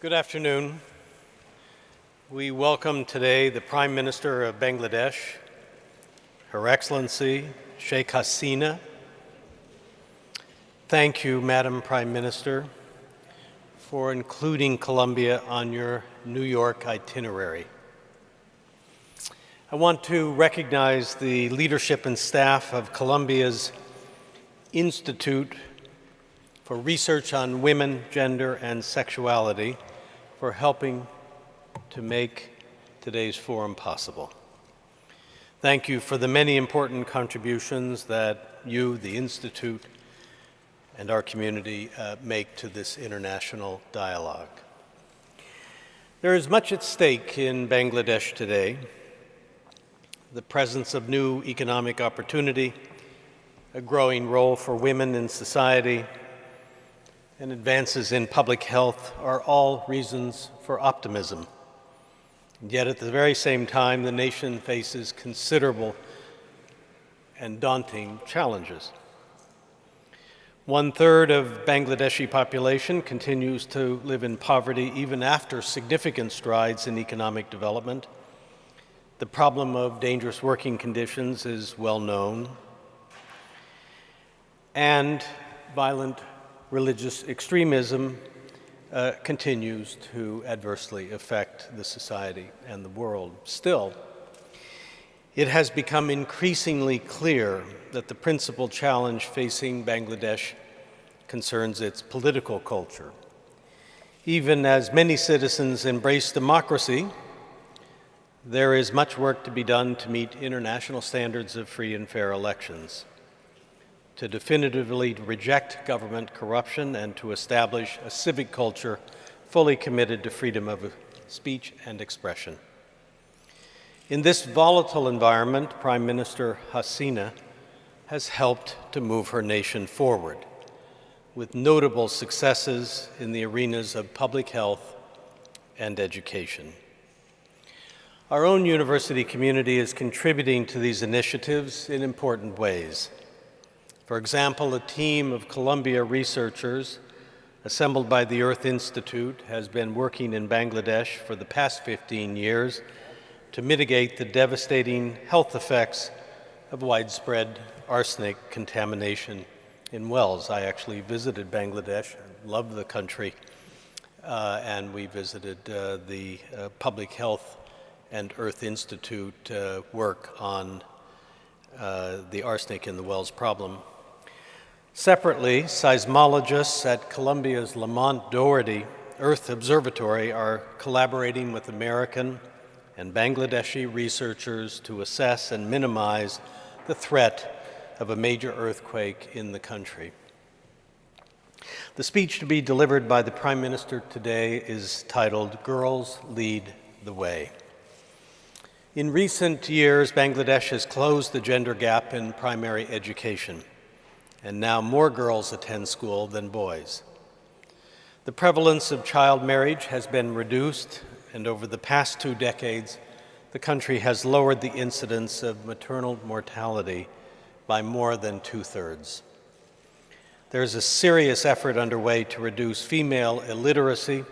Good afternoon. We welcome today the Prime Minister of Bangladesh, Her Excellency Sheikh Hasina. Thank you, Madam Prime Minister, for including Colombia on your New York itinerary. I want to recognize the leadership and staff of Colombia's Institute for Research on Women, Gender, and Sexuality for helping to make today's forum possible. Thank you for the many important contributions that you, the Institute, and our community make to this international dialogue. There is much at stake in Bangladesh today. The presence of new economic opportunity, a growing role for women in society, and advances in public health are all reasons for optimism. Yet at the very same time, the nation faces considerable and daunting challenges. 1/3 of Bangladeshi population continues to live in poverty even after significant strides in economic development. The problem of dangerous working conditions is well known, and violent religious extremism continues to adversely affect the society and the world. Still, it has become increasingly clear that the principal challenge facing Bangladesh concerns its political culture. Even as many citizens embrace democracy, there is much work to be done to meet international standards of free and fair elections, to definitively reject government corruption, and to establish a civic culture fully committed to freedom of speech and expression. In this volatile environment, Prime Minister Hasina has helped to move her nation forward, with notable successes in the arenas of public health and education. Our own university community is contributing to these initiatives in important ways. For example, a team of Columbia researchers assembled by the Earth Institute has been working in Bangladesh for the past 15 years to mitigate the devastating health effects of widespread arsenic contamination in wells. I actually visited Bangladesh, I love the country, and we visited the Public Health and Earth Institute work on the arsenic in the wells problem. Separately, seismologists at Columbia's Lamont Doherty Earth Observatory are collaborating with American and Bangladeshi researchers to assess and minimize the threat of a major earthquake in the country. The speech to be delivered by the Prime Minister today is titled, "Girls Lead the Way." In recent years, Bangladesh has closed the gender gap in primary education, and now more girls attend school than boys. The prevalence of child marriage has been reduced, and over the past 2 decades, the country has lowered the incidence of maternal mortality by more than 2/3. There is a serious effort underway to reduce female illiteracy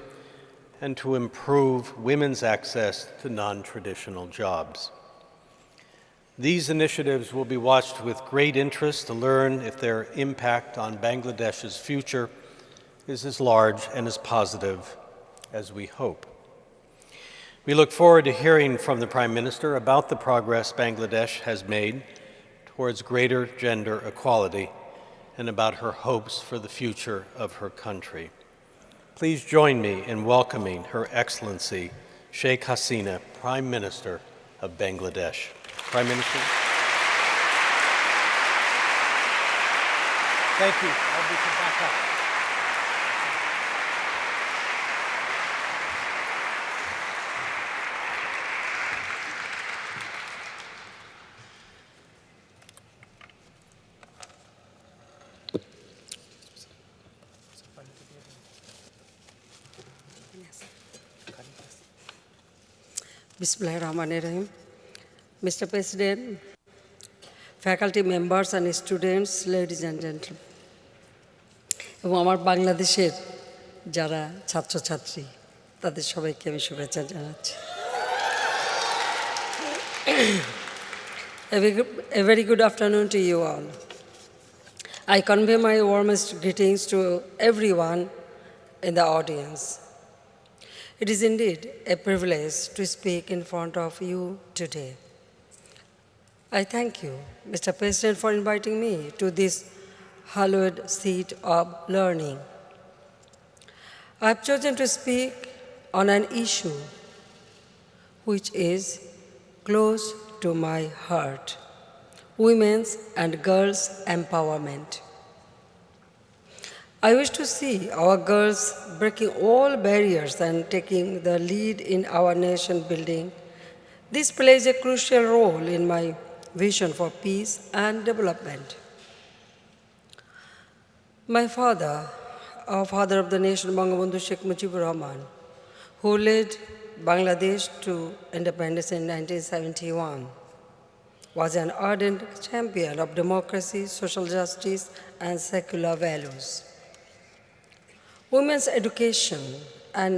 and to improve women's access to non-traditional jobs. These initiatives will be watched with great interest to learn if their impact on Bangladesh's future is as large and as positive as we hope. We look forward to hearing from the Prime Minister about the progress Bangladesh has made towards greater gender equality and about her hopes for the future of her country. Please join me in welcoming Her Excellency Sheikh Hasina, Prime Minister of Bangladesh. Prime Minister. Thank you. I'll be back up. Bismillahirrahmanirrahim. Mr. President, faculty members and students, ladies and gentlemen, এবং আমার বাংলাদেশের যারা ছাত্রছাত্রী তাদের সবাইকে আমি শুভেচ্ছা জানাচ্ছি। A very good afternoon to you all. I convey my warmest greetings to everyone in the audience. It is indeed a privilege to speak in front of you today. I thank you, Mr. President, for inviting me to this hallowed seat of learning. I have chosen to speak on an issue which is close to my heart: women's and girls' empowerment. I wish to see our girls breaking all barriers and taking the lead in our nation building. This plays a crucial role in my vision for peace and development. My father, our father of the nation, Bangabandhu Sheikh Mujibur Rahman, who led Bangladesh to independence in 1971, was an ardent champion of democracy, social justice, and secular values. Women's education and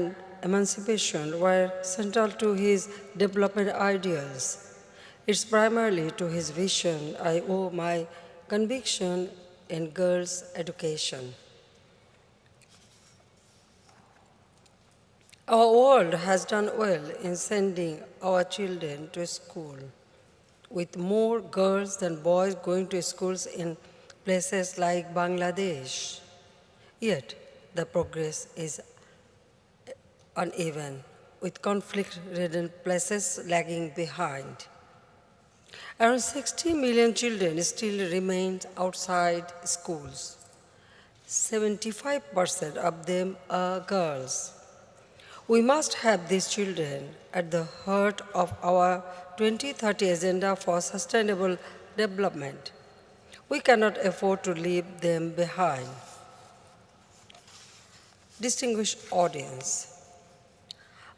emancipation were central to his development ideals. It's primarily to his vision I owe my conviction in girls' education. Our world has done well in sending our children to school, with more girls than boys going to schools in places like Bangladesh. Yet, the progress is uneven, with conflict-ridden places lagging behind. Around 60 million children still remain outside schools. 75% of them are girls. We must have these children at the heart of our 2030 Agenda for Sustainable Development. We cannot afford to leave them behind. Distinguished audience,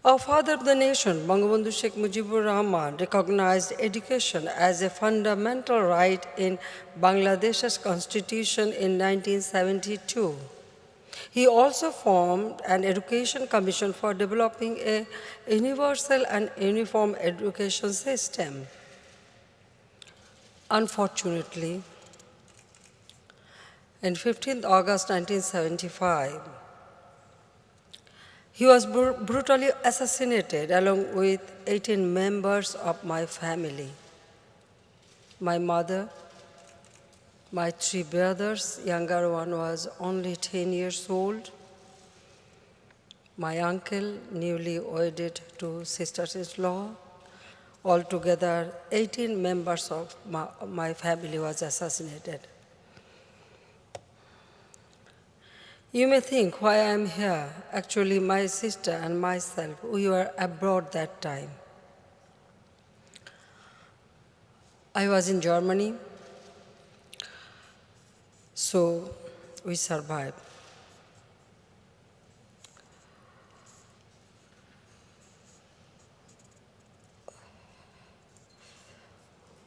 our father of the nation, Bangabandhu Sheikh Mujibur Rahman, recognized education as a fundamental right in Bangladesh's constitution in 1972. He also formed an education commission for developing a universal and uniform education system. Unfortunately, on 15th August 1975, he was brutally assassinated along with 18 members of my family. My mother, my 3 brothers, younger one was only 10 years old. My uncle, newly wedded to sisters-in-law. Altogether, 18 members of my family was assassinated. You may think why I'm here. Actually, my sister and myself, we were abroad that time. I was in Germany, so we survived.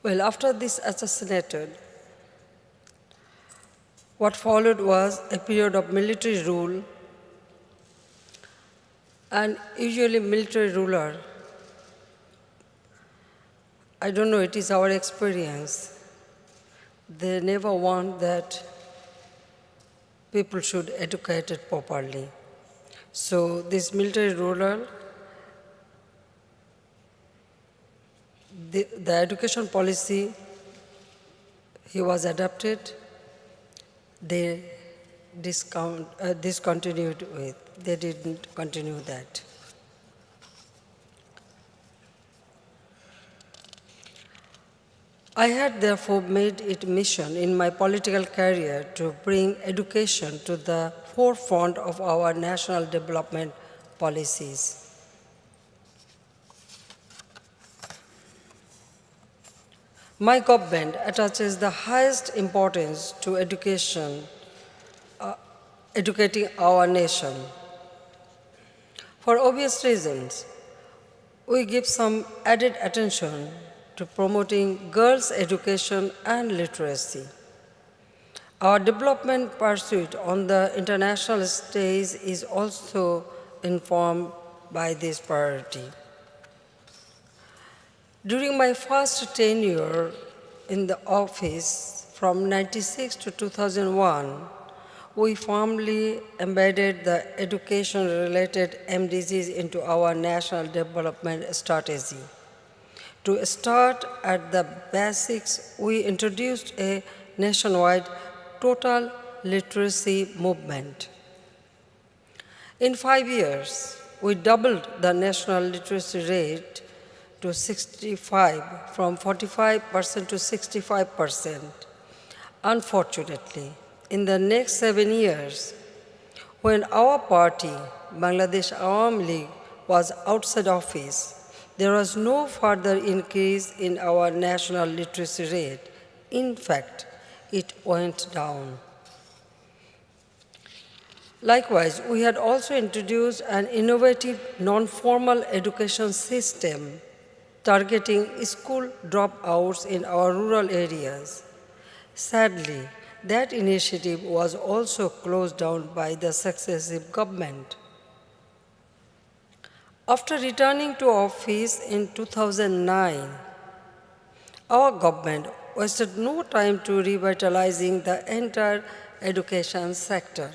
Well, after this assassinated, what followed was a period of military rule, and usually military ruler, I don't know, it is our experience, they never want that people should educate it properly. So this military ruler, the education policy he was adopted, they discontinued with. They didn't continue that. I had therefore made it mission in my political career to bring education to the forefront of our national development policies. My government attaches the highest importance to education, educating our nation. For obvious reasons, we give some added attention to promoting girls' education and literacy. Our development pursuit on the international stage is also informed by this priority. During my first tenure in the office from 1996 to 2001, we firmly embedded the education-related MDGs into our national development strategy. To start at the basics, we introduced a nationwide total literacy movement. In 5 years, we doubled the national literacy rate to 65, from 45% to 65%. Unfortunately, in the next 7 years, when our party, Bangladesh Awami League, was outside office, there was no further increase in our national literacy rate. In fact, it went down. Likewise, we had also introduced an innovative non-formal education system targeting school dropouts in our rural areas. Sadly, that initiative was also closed down by the successive government. After returning to office in 2009, our government wasted no time to revitalizing the entire education sector.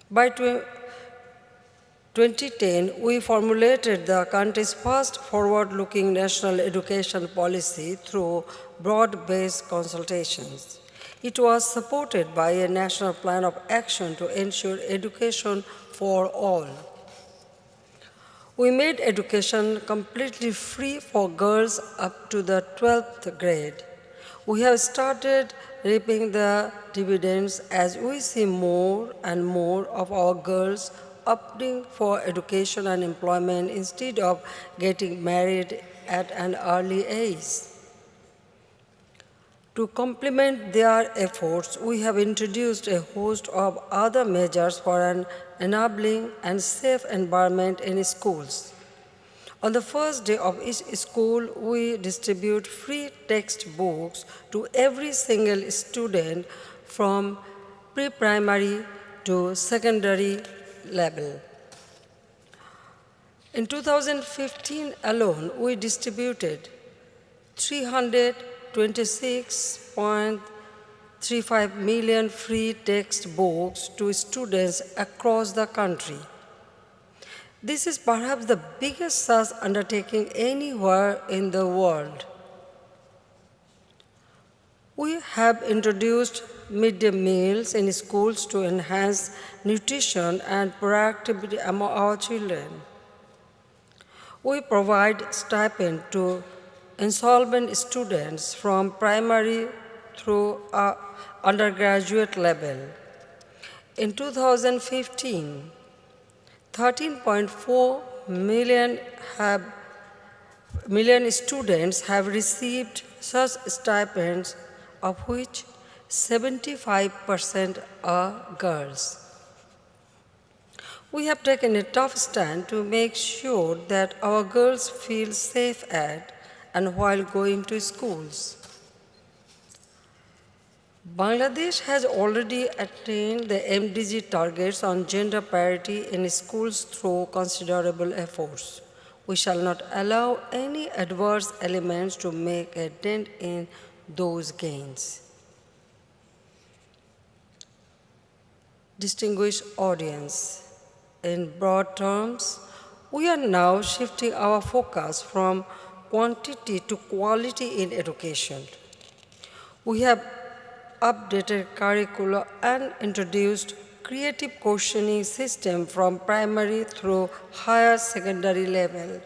By 2010, we formulated the country's first forward-looking national education policy through broad-based consultations. It was supported by a national plan of action to ensure education for all. We made education completely free for girls up to the 12th grade. We have started reaping the dividends as we see more and more of our girls opting for education and employment instead of getting married at an early age. To complement their efforts, we have introduced a host of other measures for an enabling and safe environment in schools. On the first day of each school, we distribute free textbooks to every single student from pre-primary to secondary level. In 2015 alone, we distributed 326.35 million free textbooks to students across the country. This is perhaps the biggest such undertaking anywhere in the world. We have introduced midday meals in schools to enhance nutrition and productivity among our children. We provide stipend to insolvent students from primary through undergraduate level. In 2015, 13.4 million students have received such stipends, of which 75% are girls. We have taken a tough stand to make sure that our girls feel safe at and while going to schools. Bangladesh has already attained the MDG targets on gender parity in schools through considerable efforts. We shall not allow any adverse elements to make a dent in those gains. Distinguished audience, in broad terms, we are now shifting our focus from quantity to quality in education. We have updated curricula and introduced creative questioning system from primary through higher secondary level.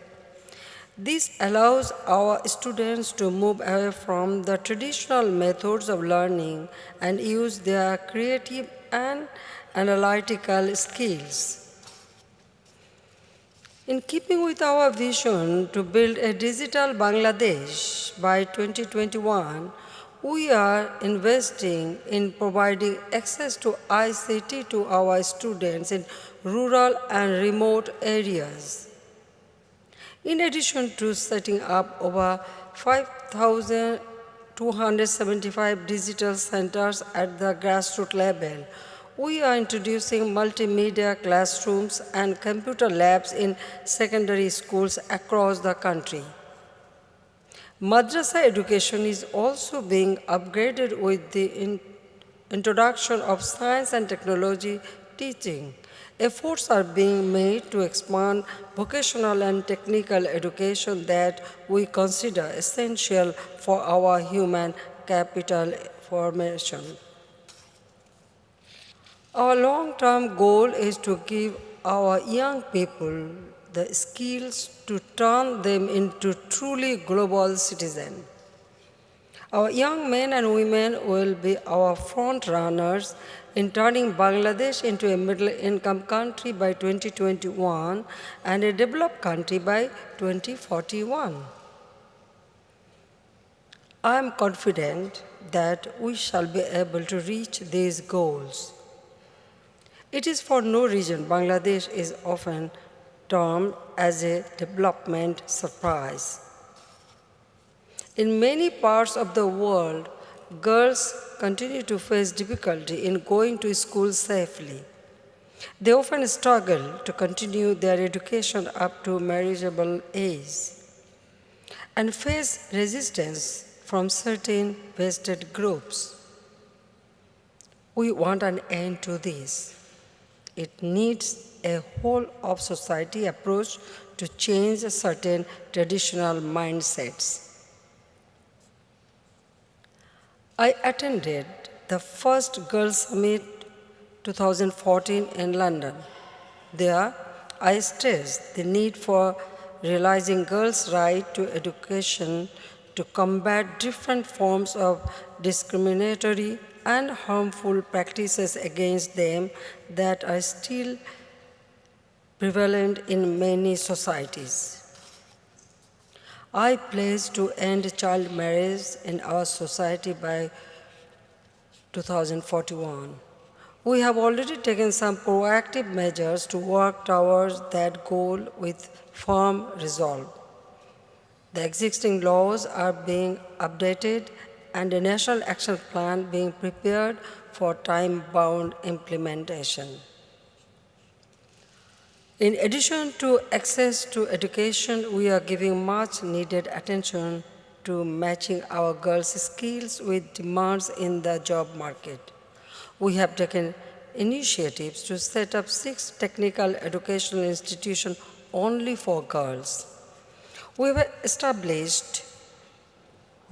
This allows our students to move away from the traditional methods of learning and use their creative and analytical skills. In keeping with our vision to build a digital Bangladesh by 2021, we are investing in providing access to ICT to our students in rural and remote areas. In addition to setting up over 5,275 digital centers at the grassroots level, We are introducing multimedia classrooms and computer labs in secondary schools across the country. Madrasa education is also being upgraded with the introduction of science and technology teaching. Efforts are being made to expand vocational and technical education that we consider essential for our human capital formation. Our long-term goal is to give our young people the skills to turn them into truly global citizens. Our young men and women will be our front runners in turning Bangladesh into a middle-income country by 2021 and a developed country by 2041. I am confident that we shall be able to reach these goals. It is for no reason Bangladesh is often termed as a development surprise. In many parts of the world, girls continue to face difficulty in going to school safely. They often struggle to continue their education up to marriageable age and face resistance from certain vested groups. We want an end to this. It needs a whole of society approach to change certain traditional mindsets. I attended the first Girls' Summit 2014 in London. There, I stressed the need for realizing girls' right to education to combat different forms of discriminatory and harmful practices against them that are still prevalent in many societies. I pledge to end child marriage in our society by 2041. We have already taken some proactive measures to work towards that goal with firm resolve. The existing laws are being updated and a national action plan being prepared for time-bound implementation. In addition to access to education, we are giving much needed attention to matching our girls' skills with demands in the job market. We have taken initiatives to set up 6 technical educational institutions only for girls. We have established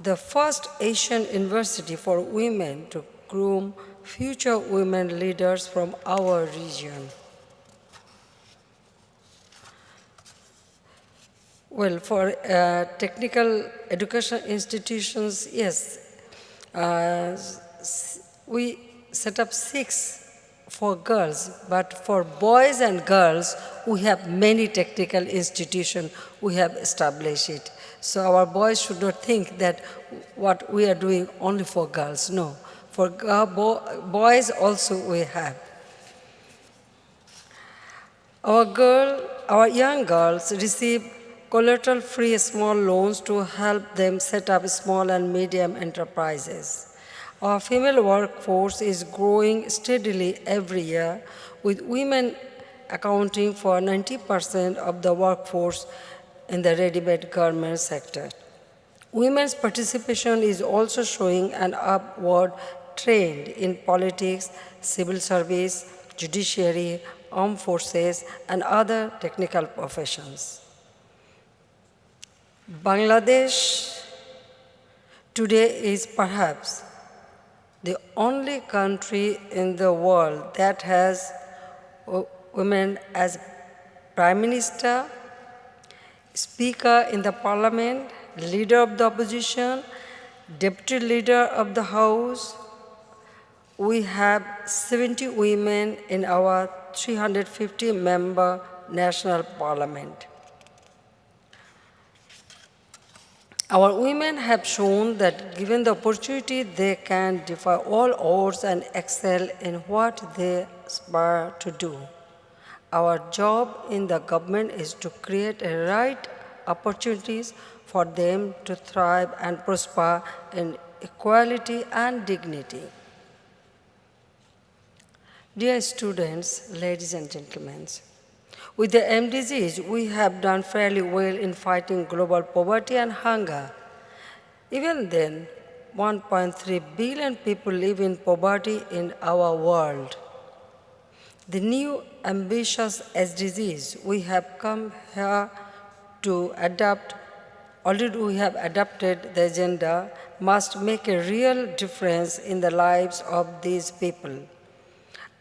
the first Asian university for women to groom future women leaders from our region. Well, for technical education institutions, yes, we set up 6 for girls, but for boys and girls, we have many technical institutions we have established it. So our boys should not think that what we are doing only for girls. No, for boys also we have. Our young girls receive collateral-free small loans to help them set up small and medium enterprises. Our female workforce is growing steadily every year, with women accounting for 90% of the workforce in the ready-made garment sector. Women's participation is also showing an upward trend in politics, civil service, judiciary, armed forces, and other technical professions. Bangladesh today is perhaps the only country in the world that has women as Prime Minister, Speaker in the Parliament, Leader of the Opposition, Deputy Leader of the House. We have 70 women in our 350-member National Parliament. Our women have shown that given the opportunity, they can defy all odds and excel in what they aspire to do. Our job in the government is to create a right opportunities for them to thrive and prosper in equality and dignity. Dear students, ladies and gentlemen, with the MDGs, we have done fairly well in fighting global poverty and hunger. Even then, 1.3 billion people live in poverty in our world. The new ambitious SDGs we have come here to adapt, already we have adapted the agenda, must make a real difference in the lives of these people.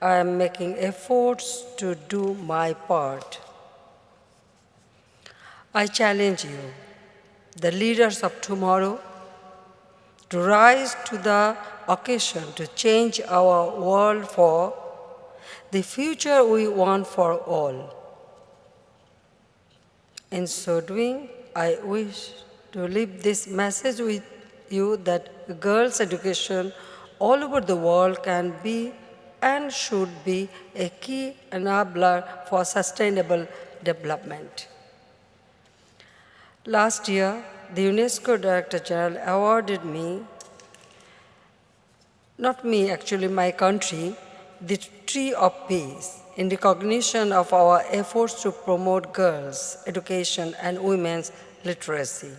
I am making efforts to do my part. I challenge you, the leaders of tomorrow, to rise to the occasion to change our world for the future we want for all. In so doing, I wish to leave this message with you that girls' education all over the world can be and should be a key enabler for sustainable development. Last year, the UNESCO Director General awarded me, not me actually, my country, the Tree of Peace in recognition of our efforts to promote girls' education and women's literacy.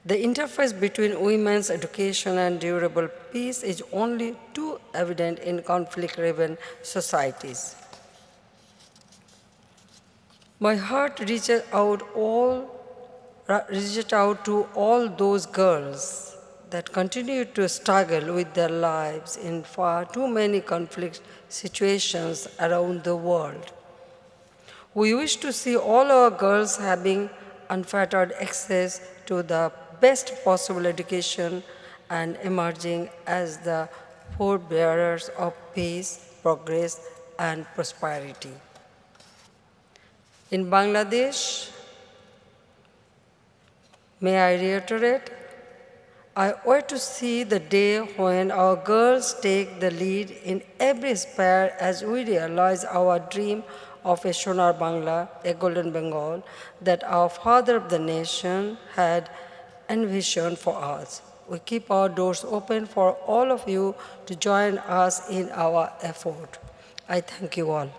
The interface between women's education and durable peace is only too evident in conflict-riven societies. My heart reaches out to all those girls that continue to struggle with their lives in far too many conflict situations around the world. We wish to see all our girls having unfettered access to the best possible education and emerging as the forebearers of peace, progress, and prosperity. In Bangladesh, may I reiterate, I wait to see the day when our girls take the lead in every sphere as we realize our dream of a Sonar Bangla, a golden Bengal, that our father of the nation had envisioned for us. We keep our doors open for all of you to join us in our effort. I thank you all.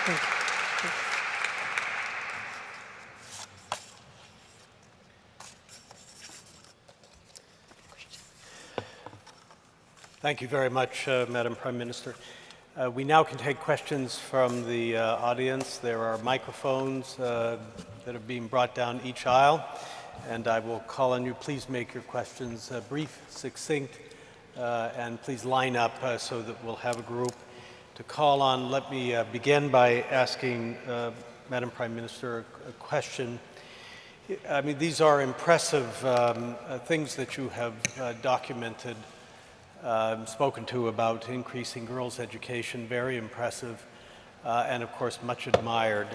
Thank you. Thank you very much, Madam Prime Minister. We now can take questions from the audience. There are microphones that are being brought down each aisle, and I will call on you. Please make your questions brief, succinct, and please line up so that we'll have a group to call on. Let me begin by asking Madam Prime Minister a question. I mean, these are impressive things that you have documented, spoken to about increasing girls' education, very impressive, and of course much admired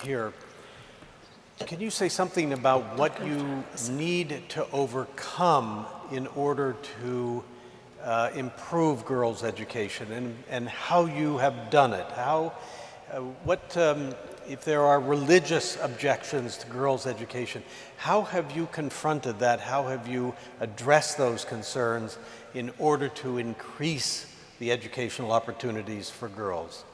here. Can you say something about what you need to overcome in order to improve girls' education and how you have done it? If there are religious objections to girls' education, how have you confronted that? How have you addressed those concerns in order to increase the educational opportunities for girls?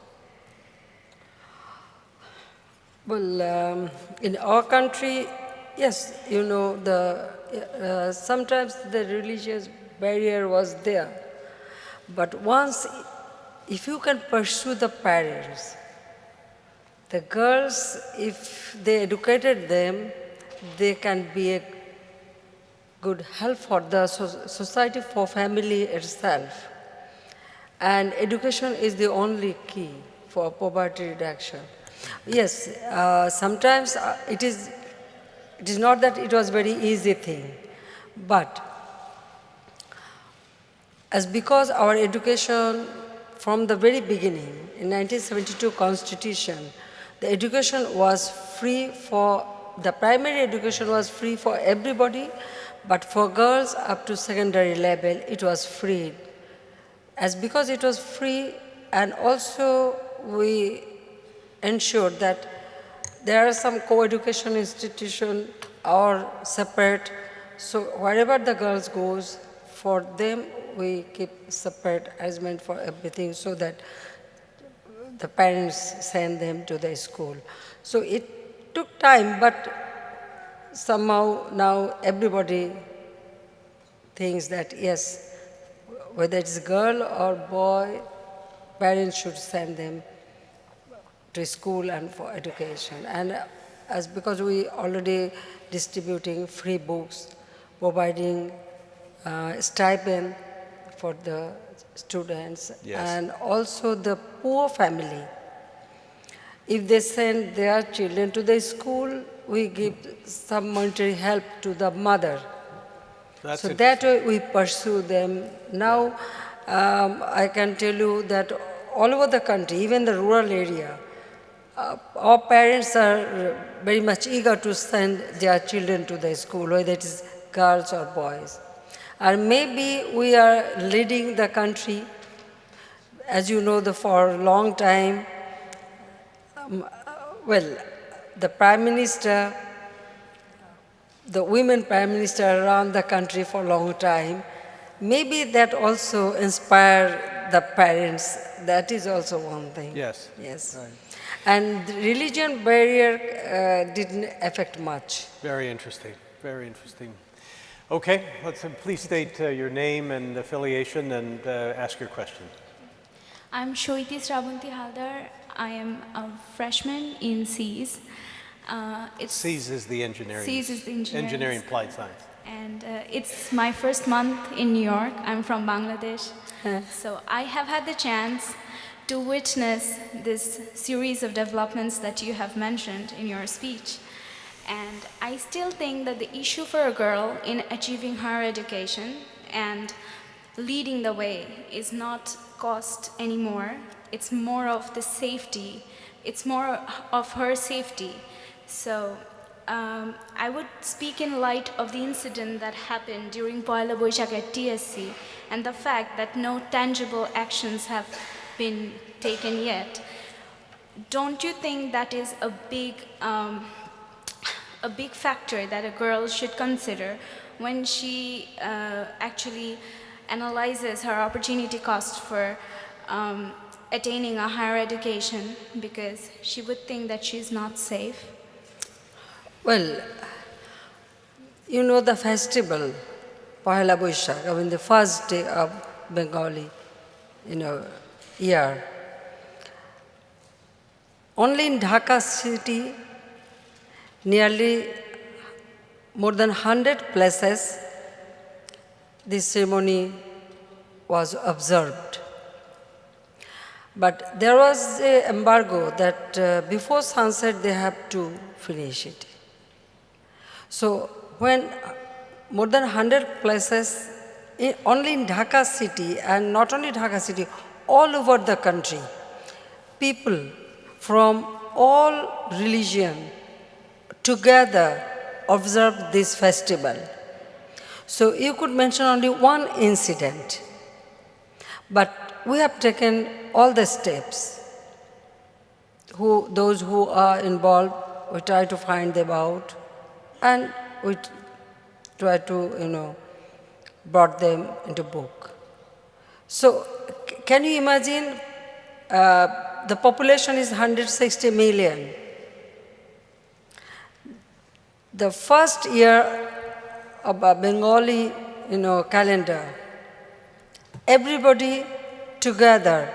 Well, in our country, yes, you know, sometimes the religious barrier was there. But once, if you can pursue the parents, the girls, if they educated them, they can be a good help for the society, for family itself. And education is the only key for poverty reduction. Yes, sometimes it is not that it was very easy thing, but as because our education from the very beginning, in 1972 Constitution, the education was free for, the primary education was free for everybody, but for girls up to secondary level, it was free. As because it was free, and also we ensured that there are some co-education institution or separate, so wherever the girls goes, for them we keep separate arrangement for everything so that the parents send them to the school. So it took time, but somehow now everybody thinks that yes, whether it's girl or boy, parents should send them to school and for education. And as because we already distributing free books, providing stipend for the students, Yes. and also the poor family. If they send their children to the school, we give some monetary help to the mother. That's So interesting. that way we pursue them. Now, I can tell you that all over the country, even the rural area, our parents are very much eager to send their children to the school, whether it is girls or boys. And maybe we are leading the country. As you know, for a long time, well, the Prime Minister, the women Prime Minister around the country for a long time, maybe that also inspired the parents. That is also one thing. Yes. Yes. Right. And the religion barrier didn't affect much. Very interesting. Very interesting. Okay, please state your name and affiliation and ask your question. I'm Shoiti Sravanti Haldar. I am a freshman in SEAS. SEAS is the engineering. SEAS is the engineering. Engineering applied science. And it's my first month in New York. I'm from Bangladesh. So I have had the chance to witness this series of developments that you have mentioned in your speech. And I still think that the issue for a girl in achieving higher education and leading the way is not cost anymore. It's more of the safety. It's more of her safety. So I would speak in light of the incident that happened during Poila Boishakh at TSC and the fact that no tangible actions have been taken yet. Don't you think that is a big factor that a girl should consider when she actually analyzes her opportunity cost for attaining a higher education, because she would think that she's not safe? Well, you know the festival, Pohela Boishakh, I mean the first day of Bengali, year. Only in Dhaka city, nearly more than 100 places, this ceremony was observed. But there was an embargo that before sunset they have to finish it. So when more than 100 places, only in Dhaka city, and not only Dhaka city, all over the country, people from all religion together observed this festival. So you could mention only one incident, but we have taken all the steps. Those who are involved, we try to find them out, and we try to, brought them into book. So can you imagine the population is 160 million. The first year of a Bengali, calendar, everybody together,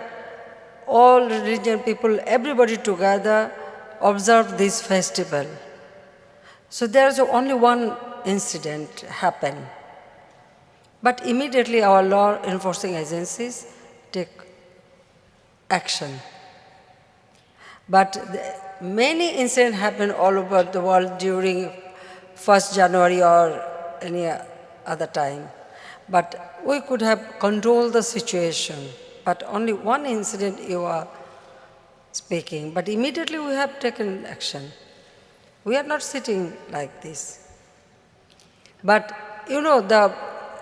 all religion people, everybody together observed this festival. So there's only one incident happened. But immediately our law enforcing agencies take action. But many incidents happen all over the world during 1st January or any other time. But we could have controlled the situation. But only one incident you are speaking. But immediately we have taken action. We are not sitting like this. But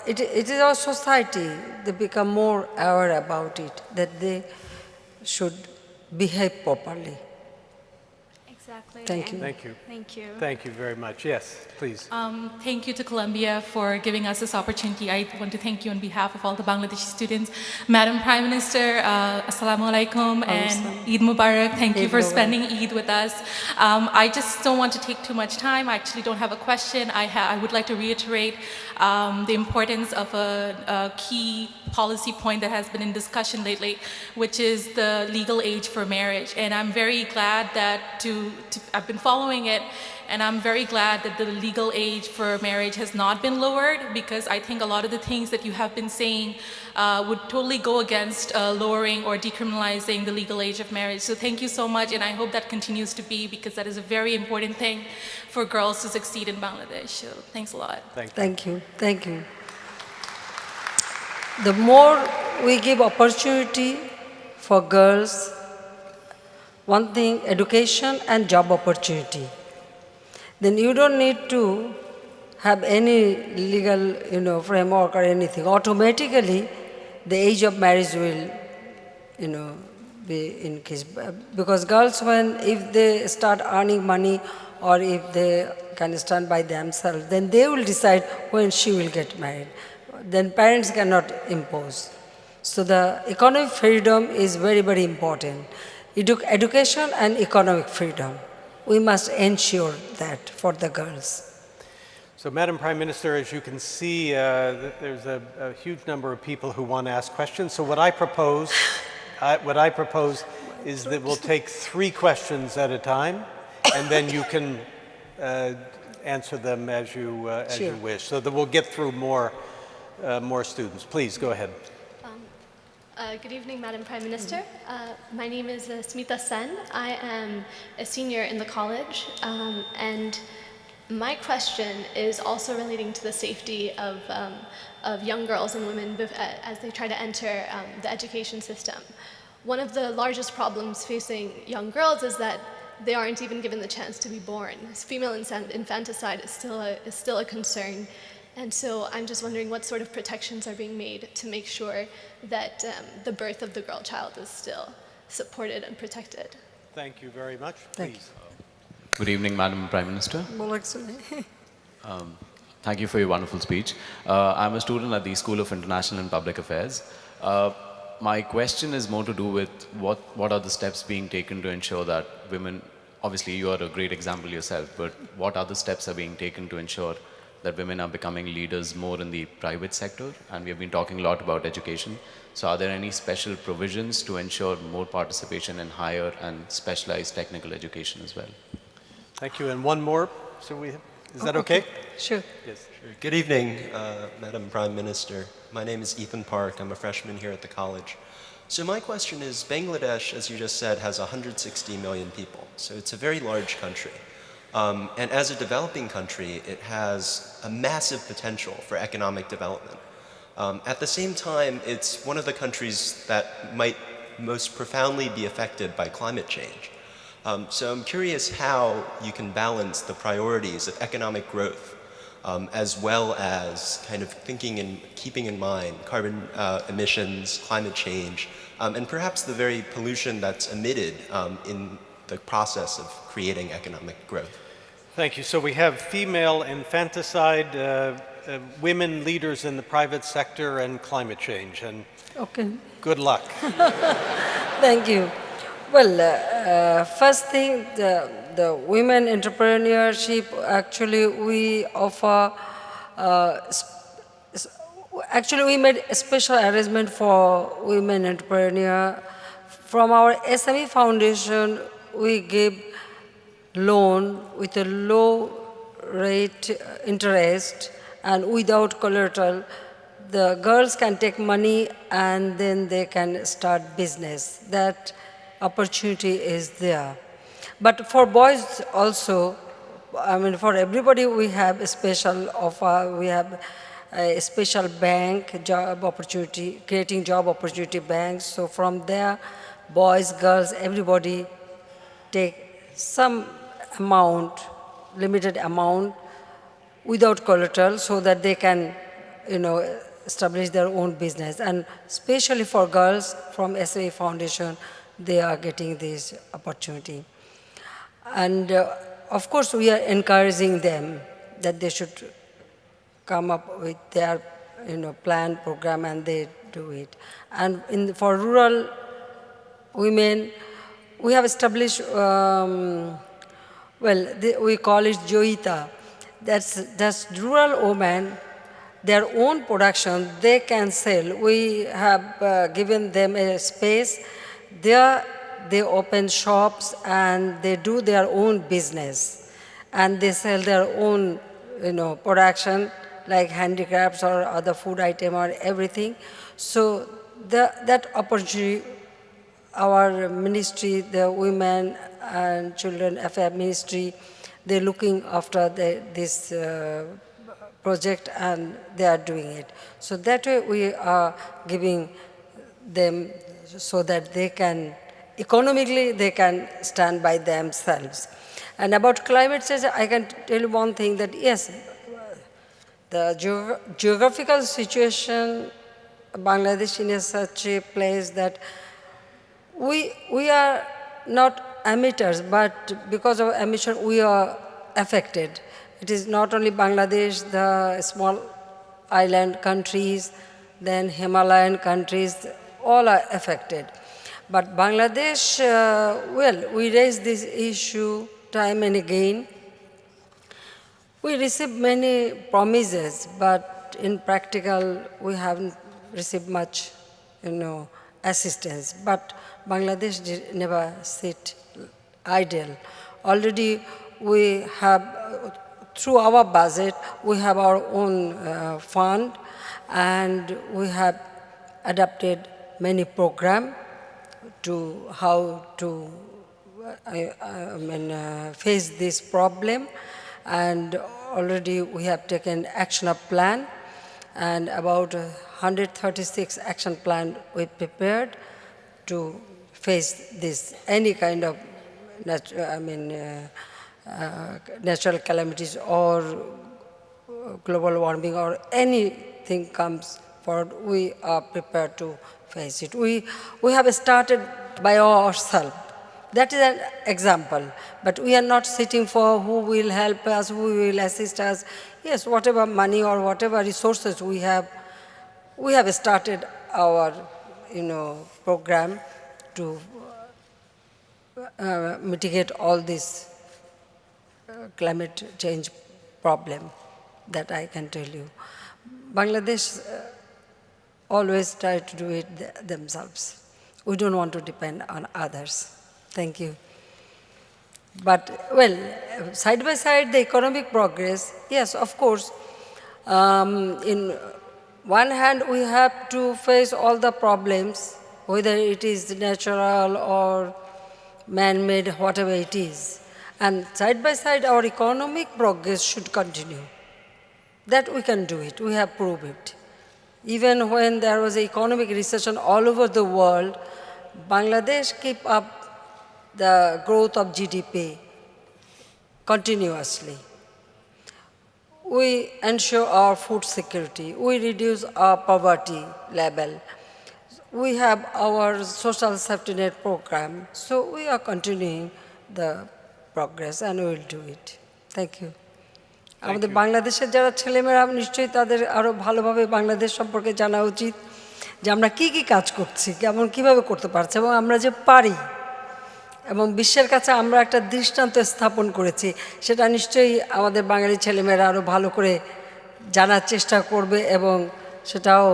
it is our society, they become more aware about it, that they should behave properly. Exactly. Thank you. Thank you. Thank you. Thank you very much. Yes, please. Thank you to Columbia for giving us this opportunity. I want to thank you on behalf of all the Bangladeshi students. Madam Prime Minister, Assalamu alaikum and Eid Mubarak. Thank you Eid for Mubarak. spending Eid with us. I just don't want to take too much time. I actually don't have a question. I would like to reiterate the importance of a key policy point that has been in discussion lately, which is the legal age for marriage. And I'm very glad that I've been following it, and I'm very glad that the legal age for marriage has not been lowered, because I think a lot of the things that you have been saying would totally go against lowering or decriminalizing the legal age of marriage. So thank you so much, and I hope that continues to be, because that is a very important thing for girls to succeed in Bangladesh. So thanks a lot. Thank you. Thank you. Thank you. The more we give opportunity for girls, one thing, education and job opportunity, then you don't need to have any legal, framework or anything. Automatically, the age of marriage will, be increased. Because girls, if they start earning money or if they can stand by themselves, then they will decide when she will get married. Then parents cannot impose. So the economic freedom is very, very important. Education and economic freedom. We must ensure that for the girls. So, Madam Prime Minister, as you can see, there's a huge number of people who want to ask questions. So what I propose is that we'll take 3 questions at a time, and then you can answer them as you Sure. wish, so that we'll get through more students. Please go ahead. Good evening, Madam Prime Minister. My name is Smita Sen. I am a senior in the college, and my question is also relating to the safety of young girls and women as they try to enter the education system. One of the largest problems facing young girls is that they aren't even given the chance to be born. Female infanticide is still a concern. And so I'm just wondering what sort of protections are being made to make sure that the birth of the girl child is still supported and protected. Thank you very much. Thank Please. Good evening, Madam Prime Minister. Thank you for your wonderful speech. I'm a student at the School of International and Public Affairs. My question is more to do with what are the steps being taken to ensure that women, obviously you are a great example yourself, but what other steps are being taken to ensure that women are becoming leaders more in the private sector? And we have been talking a lot about education. So are there any special provisions to ensure more participation in higher and specialized technical education as well? Thank you. And one more. Is that okay? Sure. Yes. Good evening, Madam Prime Minister. My name is Ethan Park. I'm a freshman here at the college. So my question is, Bangladesh, as you just said, has 160 million people. So it's a very large country. And as a developing country, it has a massive potential for economic development. At the same time, it's one of the countries that might most profoundly be affected by climate change. So I'm curious how you can balance the priorities of economic growth as well as kind of thinking and keeping in mind carbon emissions, climate change, and perhaps the very pollution that's emitted in the process of creating economic growth. Thank you. So we have female infanticide, women leaders in the private sector, and climate change. And Okay. good luck. Thank you. Well, first thing, the women entrepreneurship, actually we offer, actually we made a special arrangement for women entrepreneur. From our SME Foundation, we give loan with a low rate interest and without collateral. The girls can take money and then they can start business. That opportunity is there. But for boys also, I mean for everybody we have a special offer. We have a special bank, job opportunity, creating job opportunity banks. So from there, boys, girls, everybody take some amount, limited amount without collateral so that they can, establish their own business. And especially for girls from SME Foundation, they are getting this opportunity. And of course, we are encouraging them that they should come up with their plan, program, and they do it. And for rural women, we have established, we call it Joita. That's rural women, their own production, they can sell. We have given them a space. There they open shops and they do their own business. And they sell their own, production, like handicrafts or other food item or everything. So that opportunity, our ministry, the Women and Children Affairs Ministry, they're looking after this project and they are doing it. So that way we are giving them so that they can, economically they can stand by themselves. And about climate change, I can tell you one thing, that yes, the geographical situation, Bangladesh is such a place that we are not emitters, but because of emission we are affected. It is not only Bangladesh, the small island countries, then Himalayan countries, all are affected. But Bangladesh, we raise this issue time and again. We receive many promises, but in practical, we haven't received much, assistance. But Bangladesh did never sit idle. Already we have, through our budget, we have our own fund, and we have adapted many programs to how to face this problem. And already we have taken action plan, and about 136 action plan we prepared to face this, any kind of natural calamities or global warming or anything comes forward, we are prepared to face it. We have started by ourselves. That is an example. But we are not sitting for who will help us, who will assist us. Yes, whatever money or whatever resources we have started our, program to mitigate all this climate change problem that I can tell you. Bangladesh always try to do it themselves. We don't want to depend on others. Thank you. But, side by side, the economic progress, yes, of course. In one hand, we have to face all the problems, whether it is natural or man-made, whatever it is. And side by side, our economic progress should continue. That we can do it. We have proved it. Even when there was an economic recession all over the world, Bangladesh keep up the growth of GDP continuously. We ensure our food security. We reduce our poverty level. We have our social safety net program. So we are continuing the progress and we will do it. Thank you. আমাদের বাংলাদেশের যারা ছেলেমেয়েরা নিশ্চয়ই তাদের আরও ভালোভাবে বাংলাদেশ সম্পর্কে জানা উচিত যে আমরা কী কী কাজ করছি, কীভাবে করতে পারছি এবং আমরা যে পারি এবং বিশ্বের কাছে আমরা একটা দৃষ্টান্ত স্থাপন করেছি, সেটা নিশ্চয়ই আমাদের বাঙালি ছেলেমেয়েরা আরও ভালো করে জানার চেষ্টা করবে এবং সেটাও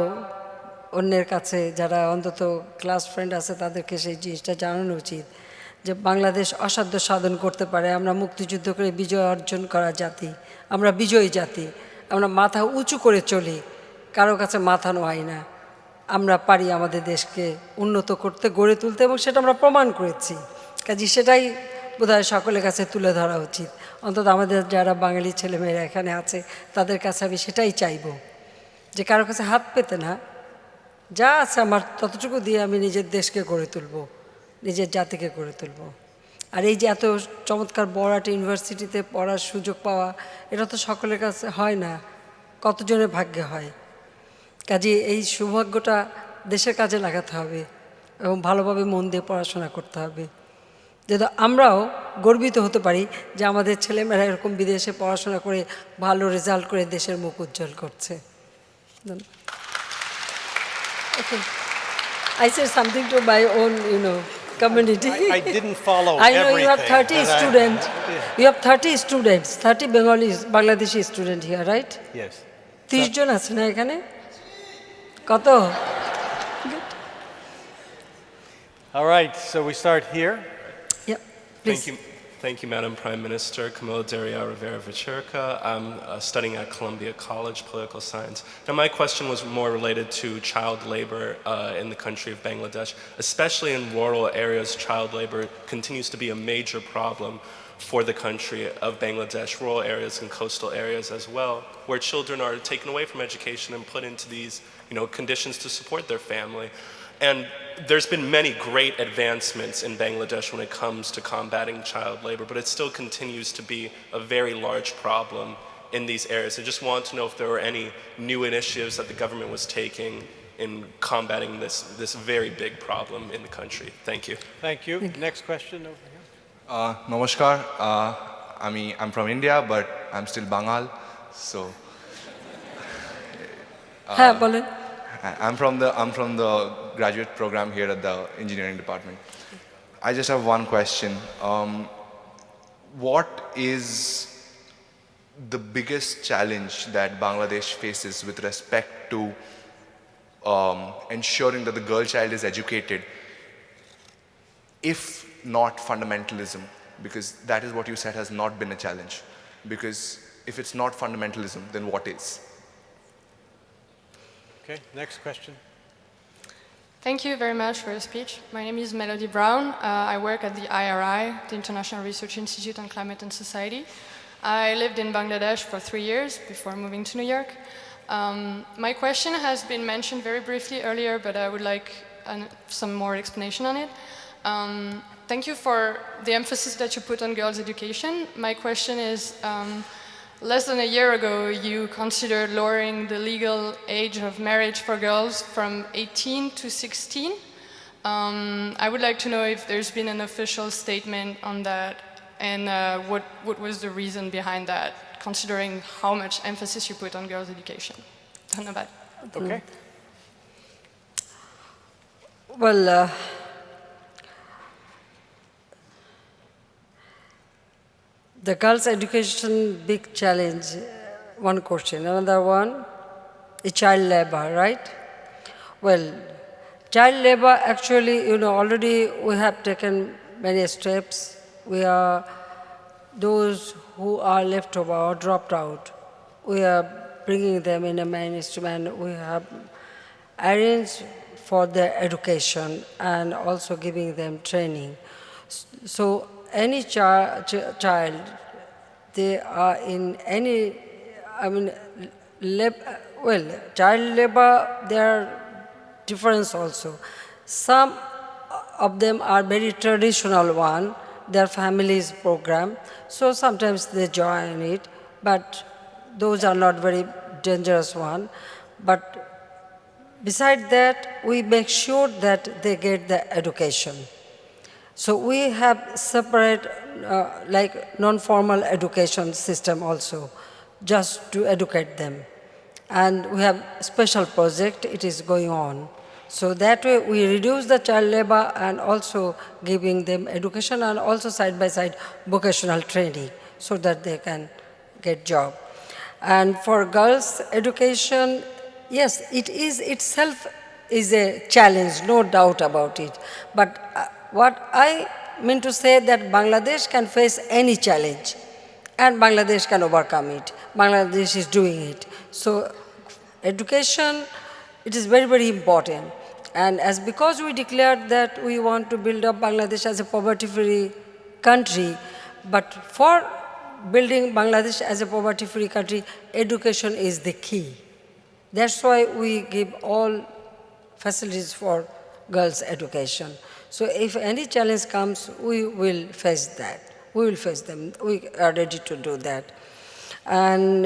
অন্যের কাছে যারা অন্তত ক্লাস ফ্রেন্ড আছে তাদেরকে সেই জিনিসটা জানানো উচিত যে বাংলাদেশ অসাধ্য সাধন করতে পারে। আমরা মুক্তিযুদ্ধ করে বিজয় অর্জন করা জাতি, আমরা বিজয়ী জাতি, আমরা মাথা উঁচু করে চলি, কারো কাছে মাথা নোয়াই না। আমরা পারি আমাদের দেশকে উন্নত করতে, গড়ে তুলতে, এবং সেটা আমরা প্রমাণ করেছি। কাজে সেটাই বোধহয় সকলের কাছে তুলে ধরা উচিত। অন্তত আমাদের যারা বাঙালি ছেলেমেয়েরা এখানে আছে তাদের কাছে আমি সেটাই চাইব যে কারো কাছে হাত পেতে না, যা আছে আমার ততটুকু দিয়ে আমি নিজের দেশকে গড়ে তুলব, নিজের জাতিকে গড়ে তুলব। আর এই যে এত চমৎকার বড় একটা ইউনিভার্সিটিতে পড়ার সুযোগ পাওয়া, এটা তো সকলের কাছে হয় না, কতজনের ভাগ্যে হয়। কাজে এই সৌভাগ্যটা দেশের কাজে লাগাতে হবে এবং ভালোভাবে মন দিয়ে পড়াশোনা করতে হবে। যাতে আমরাও গর্বিত হতে পারি যে আমাদের ছেলেমেয়েরা এরকম বিদেশে পড়াশোনা করে ভালো রেজাল্ট করে দেশের মুখ উজ্জ্বল করছে। Okay. I said something to my own, community. I didn't follow I know you have everything, 30 but students. You have 30 students, 30 Bengali, Bangladeshi students here, right? Yes. 30 জন আছে না এখানে? কত? All right, so we start here. Yeah, please. Thank you, Madam Prime Minister. Camila Daria Rivera Vicerca. I'm studying at Columbia College, Political Science. Now, my question was more related to child labor in the country of Bangladesh. Especially in rural areas, child labor continues to be a major problem for the country of Bangladesh, rural areas and coastal areas as well, where children are taken away from education and put into these, conditions to support their family. And there's been many great advancements in Bangladesh when it comes to combating child labor, but it still continues to be a very large problem in these areas. I just want to know if there were any new initiatives that the government was taking in combating this very big problem in the country. Thank you. Thank you. Next question over here. Namaskar. I'm from India, but I'm still Bangal. So হ্যাঁ বলেন। I'm from the graduate program here at the engineering department. I just have one question. What is the biggest challenge that Bangladesh faces with respect to ensuring that the girl child is educated, if not fundamentalism? Because that is what you said has not been a challenge. Because if it's not fundamentalism, then what is? Okay, next question. Thank you very much for your speech. My name is Melody Brown. I work at the IRI, the International Research Institute on Climate and Society. I lived in Bangladesh for 3 years before moving to New York. My question has been mentioned very briefly earlier, but I would like some more explanation on it. Thank you for the emphasis that you put on girls' education. My question is, less than a year ago, you considered lowering the legal age of marriage for girls from 18 to 16. I would like to know if there's been an official statement on that and what was the reason behind that, considering how much emphasis you put on girls' education. Dhanyabad. Okay. Well, the girls' education, big challenge, one question. Another one, is child labor, right? Well, child labor, actually, already we have taken many steps. We are, those who are left over or dropped out, we are bringing them in a mainstream, and we have arranged for their education and also giving them training. So any child, they are in any, child labor, there are difference also. Some of them are very traditional one, their families program, so sometimes they join it, but those are not very dangerous one. But beside that, we make sure that they get the education. So we have separate like non-formal education system also, just to educate them. And we have special project, it is going on. So that way we reduce the child labor and also giving them education and also side by side vocational training so that they can get job. And for girls education, yes, it is itself is a challenge, no doubt about it. But what I mean to say that Bangladesh can face any challenge and Bangladesh can overcome it. Bangladesh is doing it. So education, it is very, very important. And as because we declared that we want to build up Bangladesh as a poverty-free country, but for building Bangladesh as a poverty-free country, education is the key. That's why we give all facilities for girls' education. So if any challenge comes, we will face that. We will face them. We are ready to do that. And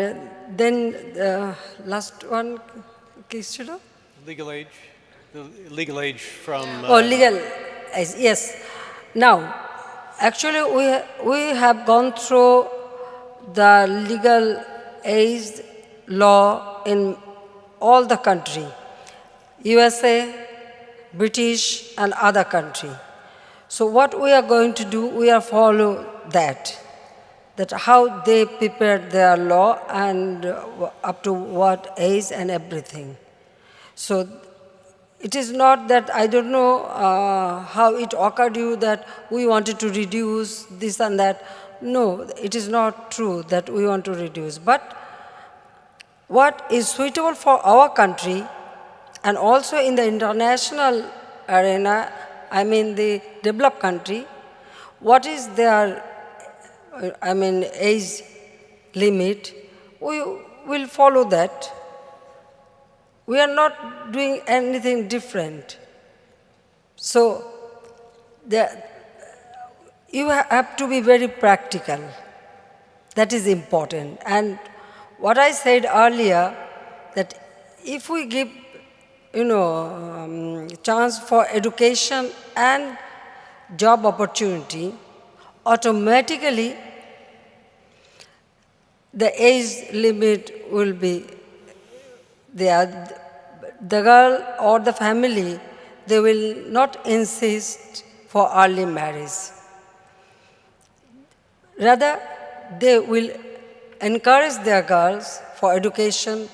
then the last one, Kishida? Legal age. The legal age from... Oh, legal, yes. Now, Actually, we have gone through the legal age law in all the country, USA, British, and other country. So what we are going to do, we are follow that how they prepared their law and up to what age and everything. So it is not that, I don't know how it occurred to you that we wanted to reduce this and that. No, it is not true that we want to reduce. But what is suitable for our country and also in the international arena, I mean the developed country, what is their age limit, we will follow that. We are not doing anything different. So you have to be very practical. That is important. And what I said earlier, that if we give chance for education and job opportunity, automatically the age limit will be there. The girl or the family, they will not insist for early marriage. Rather, they will encourage their girls for education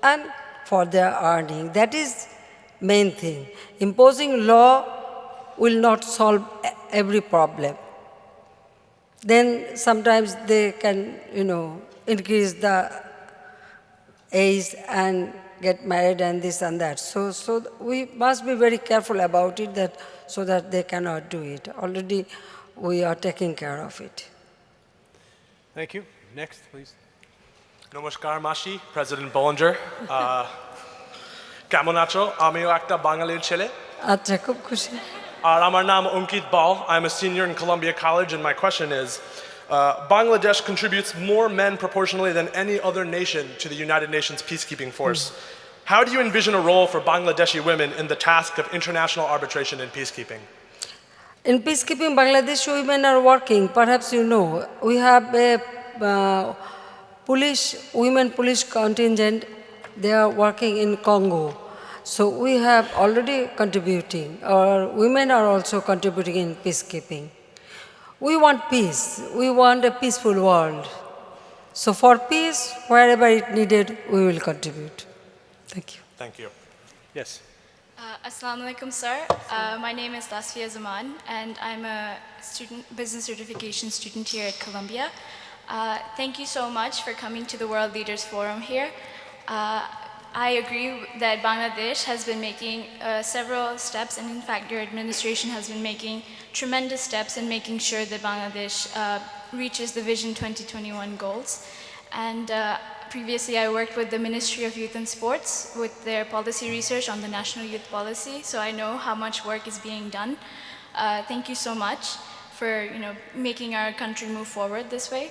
and for their earning. That is main thing. Imposing law will not solve every problem. Then sometimes they can, increase the age and get married and this and that. So we must be very careful about it so that they cannot do it. Already we are taking care of it. Thank you. Next, please. Namaskar Mashi, President Bollinger. কেমন আছো? আমিও একটা বাঙালির ছেলে। আচ্ছা, খুব খুশি। আর আমার নাম Ankit Bal. I'm a senior in Columbia College, and my question is, Bangladesh contributes more men proportionally than any other nation to the United Nations peacekeeping force. How do you envision a role for Bangladeshi women in the task of international arbitration and peacekeeping? In peacekeeping, Bangladeshi women are working. Perhaps you know, we have a women police contingent. They are working in Congo. So we have already contributing. Our women are also contributing in peacekeeping. We want peace. We want a peaceful world. So for peace, wherever it needed, we will contribute. Thank you. Thank you. Yes. Assalamu alaikum, sir. My name is Lasfia Zaman, and I'm a business certification student here at Columbia. Thank you so much for coming to the World Leaders Forum here. I agree that Bangladesh has been making several steps, and in fact your administration has been making tremendous steps in making sure that Bangladesh reaches the Vision 2021 goals. And previously I worked with the Ministry of Youth and Sports with their policy research on the National Youth Policy, so I know how much work is being done. Thank you so much for making our country move forward this way.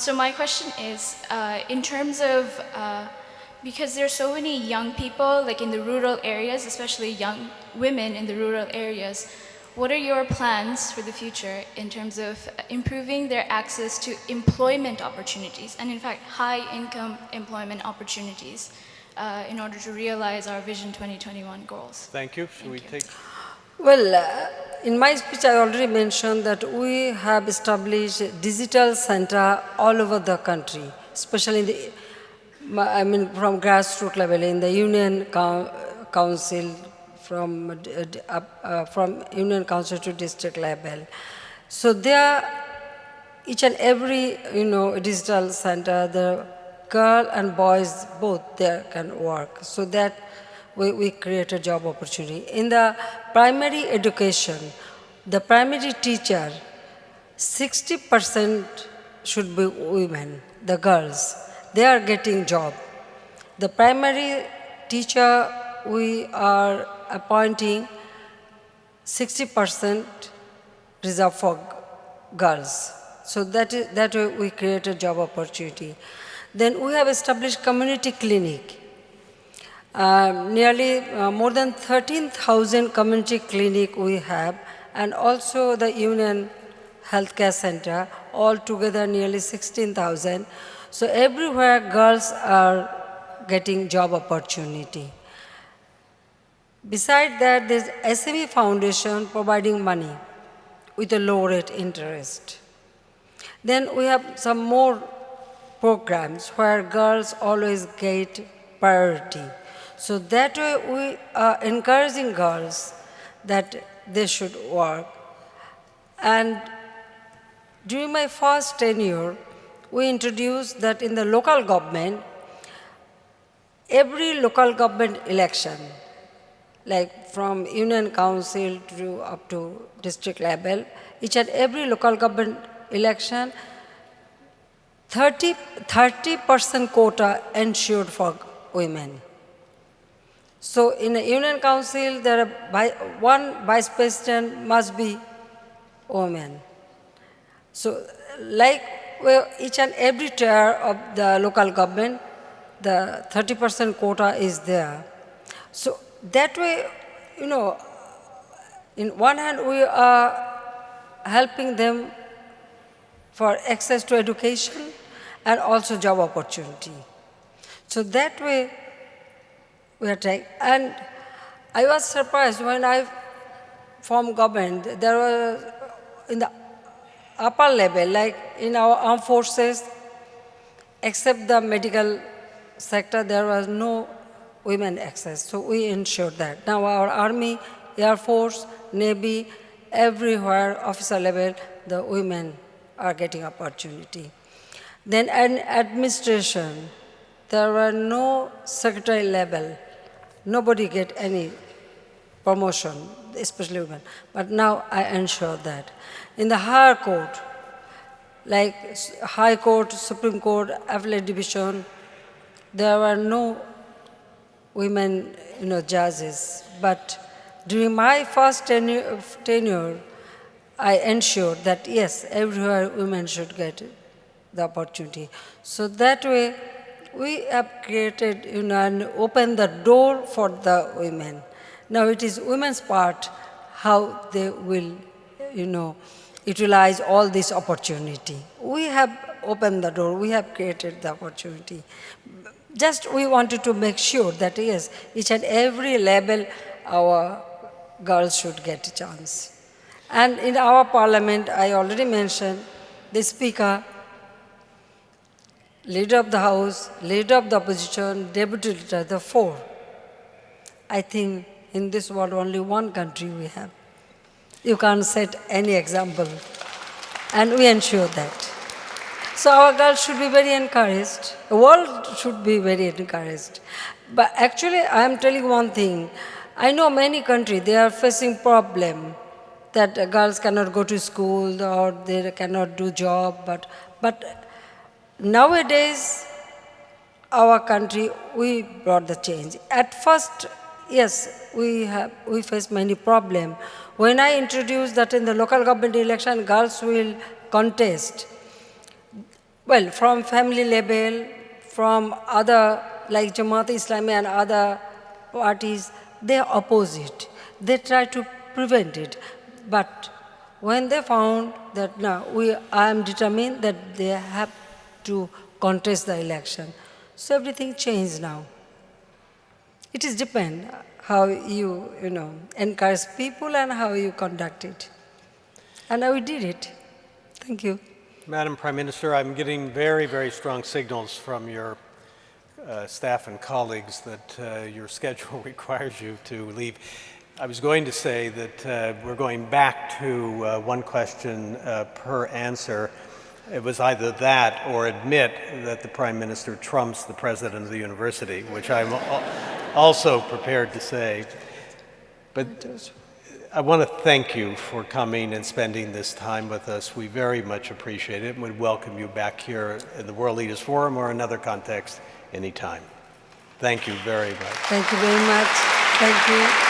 So my question is, in terms of because there are so many young people, like in the rural areas, especially young women in the rural areas, what are your plans for the future in terms of improving their access to employment opportunities, and in fact, high-income employment opportunities in order to realize our Vision 2021 goals? Thank you. Should we take? Well, in my speech, I already mentioned that we have established a digital center all over the country, especially from grassroots level, in the union council, from union council to district level. So there, each and every digital center, the girl and boys both there can work. So that we create a job opportunity. In the primary education, the primary teacher, 60% should be women, the girls. They are getting job. The primary teacher, we are appointing 60% reserved for girls. So that way we create a job opportunity. Then we have established community clinic. Nearly more than 13,000 community clinic we have, and also the Union Healthcare Center, altogether nearly 16,000. So everywhere girls are getting job opportunity. Besides that, there's SME Foundation providing money with a low rate interest. Then we have some more programs where girls always get priority. So that way we are encouraging girls that they should work. And during my first tenure, we introduced that in the local government, every local government election, like from union council to up to district level, each and every local government election, 30% quota ensured for women. So in a union council, there are one vice president must be women. So like each and every tier of the local government, the 30% quota is there. So that way, in one hand, we are helping them for access to education and also job opportunity. So that way, we are trying. And I was surprised when I formed government, there was in the upper level, like in our armed forces, except the medical sector, there was no women access. So we ensured that. Now our Army, Air Force, Navy, everywhere, officer level, the women are getting opportunity. Then in administration, there were no secretary level. Nobody get any promotion, especially women. But now I ensure that. In the higher court, like High Court, Supreme Court, Appellate Division, there were no women, judges. But during my first tenure, I ensured that yes, everywhere women should get the opportunity. So that way, we have created, and opened the door for the women. Now it is women's part how they will, utilize all this opportunity. We have opened the door, we have created the opportunity. Just we wanted to make sure that yes, each and every level our girls should get a chance. And in our parliament, I already mentioned, the speaker, leader of the house, leader of the opposition, deputy leader, the four. I think in this world only one country we have. You can't set any example. And we ensure that. So our girls should be very encouraged. The world should be very encouraged. But actually, I am telling one thing. I know many countries, they are facing problem that girls cannot go to school or they cannot do job. But nowadays, our country, we brought the change. At first, yes, we face many problems. When I introduced that in the local government election, girls will contest. Well, from family level, from other, like Jamaat Islami and other parties, they oppose it. They try to prevent it. But when they found that now I am determined that they have to contest the election, so everything changed now. It is depend how you, encourage people and how you conduct it. And we did it. Thank you. Madam Prime Minister, I'm getting very, very strong signals from your staff and colleagues that your schedule requires you to leave. I was going to say that we're going back to one question per answer. It was either that or admit that the Prime Minister trumps the President of the University, which I'm also prepared to say. But I want to thank you for coming and spending this time with us. We very much appreciate it, and we welcome you back here in the World Leaders Forum or another context anytime. Thank you very much. Thank you very much. Thank you.